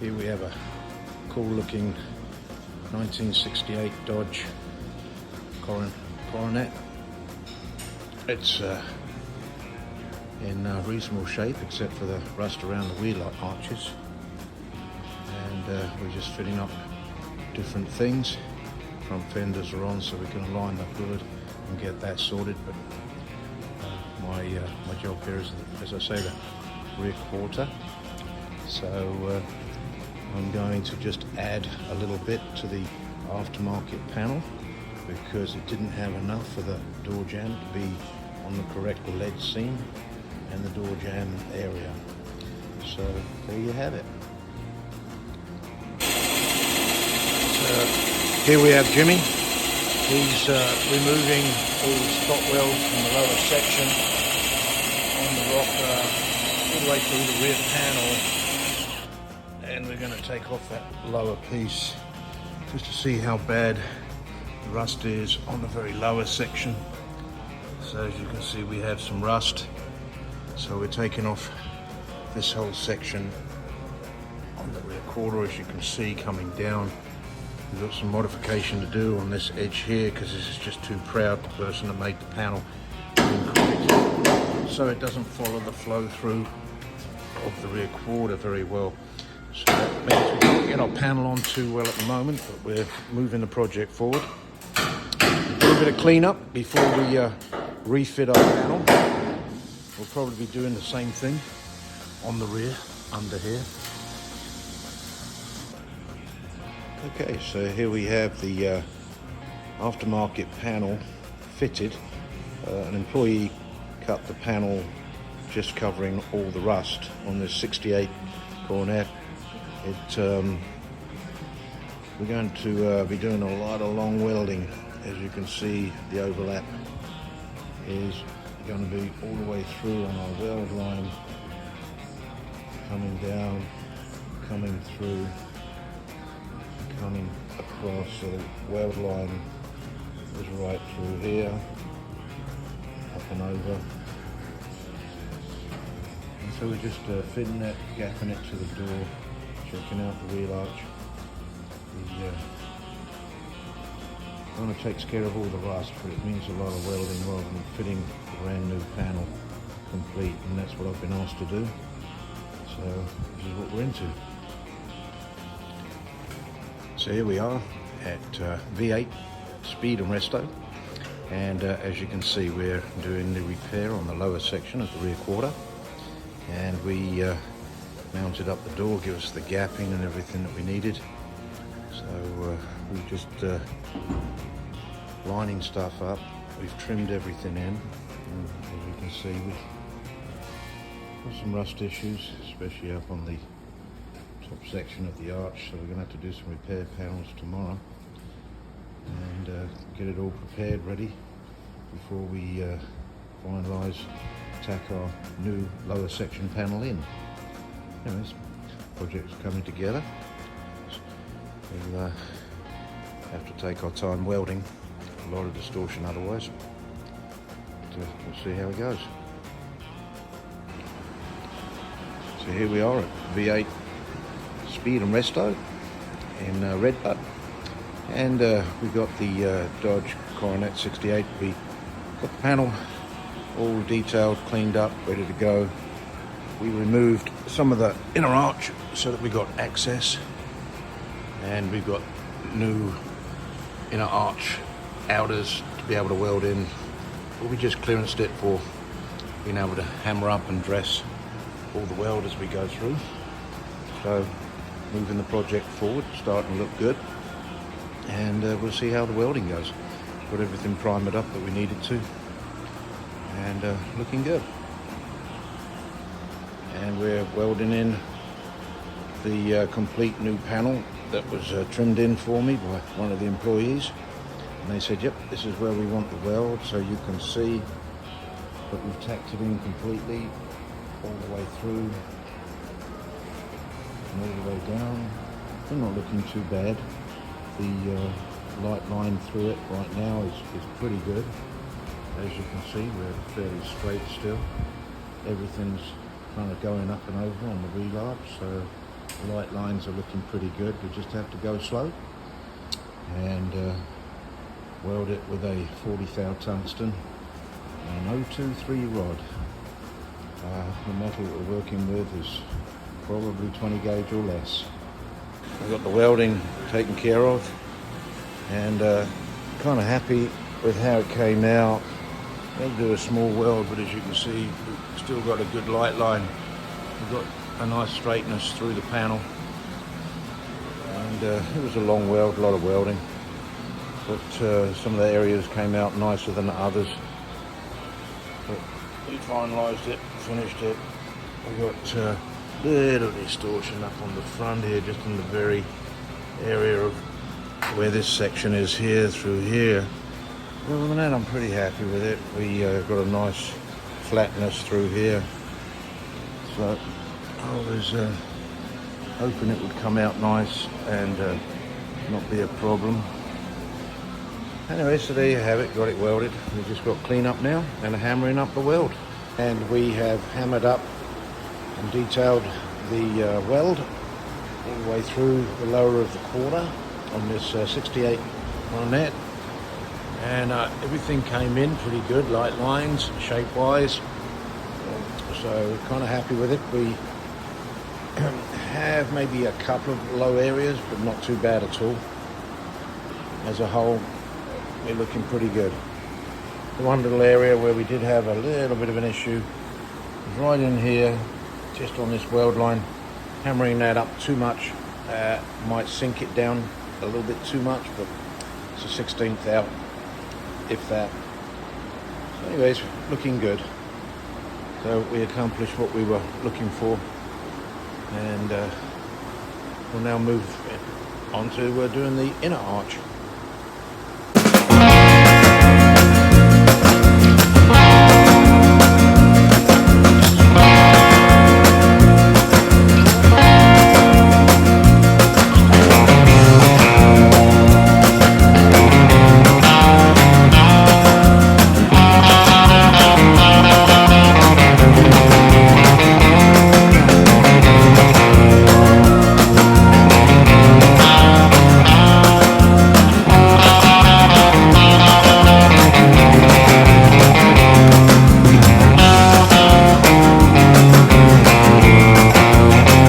Here we have a cool looking 1968 Dodge Coronet. It's in reasonable shape except for the rust around the wheel arches, and we're just fitting up different things. Front fenders are on so we can align the hood and get that sorted, but my job here is, as I say, the rear quarter. So I'm going to just add a little bit to the aftermarket panel because it didn't have enough for the door jamb to be on the correct lead seam and the door jamb area. So there you have it. So here we have Jimmy. He's removing all the spot welds from the lower section on the rocker all the way through the rear panel, and we're going to take off that lower piece just to see how bad the rust is on the very lower section. So as you can see, we have some rust, so we're taking off this whole section on the rear quarter. As you can see, coming down, we've got some modification to do on this edge here because this is just too proud, the person that made the panel, so it doesn't follow the flow through of the rear quarter very well. So that means we can't get our panel on too well at the moment, but we're moving the project forward. A little bit of cleanup before we refit our panel. We'll probably be doing the same thing on the rear under here. Okay, so here we have the aftermarket panel fitted. An employee cut the panel just covering all the rust on this 68 Coronet. We're going to be doing a lot of long welding. As you can see, the overlap is going to be all the way through on our weld line, coming down, coming through, coming across. So the weld line is right through here, up and over. And so we're just fitting that, gapping it to the door, checking out the wheel arch. The owner takes care of all the rust, but it means a lot of welding rather than fitting the brand new panel complete, and that's what I've been asked to do. So this is what we're into. So here we are at V8 Speed and Resto, and as you can see, we're doing the repair on the lower section of the rear quarter, and we mounted up the door, give us the gapping and everything that we needed. So we just lining stuff up. We've trimmed everything in, and as you can see, we've got some rust issues, especially up on the top section of the arch, so we're going to have to do some repair panels tomorrow and get it all prepared, ready before we finalise, tack our new lower section panel in. Anyways, project's coming together. We'll have to take our time welding, a lot of distortion otherwise, but we'll see how it goes. So here we are at V8 Speed and Resto in Redbud, and we've got the Dodge Coronet 68. We got the panel all detailed, cleaned up, ready to go. We removed some of the inner arch so that we got access, and we've got new inner arch outers to be able to weld in. But we just clearanced it for being able to hammer up and dress all the weld as we go through. So moving the project forward, starting to look good, and we'll see how the welding goes. Got everything primed up that we needed to, and looking good. And we're welding in the complete new panel that was trimmed in for me by one of the employees, and they said, yep, this is where we want the weld. So you can see that we've tacked it in completely all the way through and all the way down. They're not looking too bad. The light line through it right now is pretty good. As you can see, we're fairly straight still. Everything's kind of going up and over on the wheel arch, so light lines are looking pretty good. We just have to go slow and weld it with a 40 thou tungsten and an 023 rod. The metal we're working with is probably 20 gauge or less. I've got the welding taken care of and kind of happy with how it came out. I'll do a small weld, but as you can see, we've still got a good light line. We've got a nice straightness through the panel, and it was a long weld, a lot of welding, but some of the areas came out nicer than others. But we finalised it, finished it. We got a little distortion up on the front here, just in the very area of where this section is here through here. Other than that, I'm pretty happy with it. We got a nice flatness through here, so I was hoping it would come out nice and not be a problem. Anyway, so there you have it, got it welded. We've just got clean up now and hammering up the weld. And we have hammered up and detailed the weld all the way through the lower of the quarter on this 68 Coronet. And everything came in pretty good, light lines, shape-wise. So we're kind of happy with it. We have maybe a couple of low areas, but not too bad at all. As a whole, we're looking pretty good. The one little area where we did have a little bit of an issue is right in here, just on this weld line. Hammering that up too much might sink it down a little bit too much, but it's a 16th out, if that. So anyways, looking good. So we accomplished what we were looking for, and we'll now move on to doing the inner arch.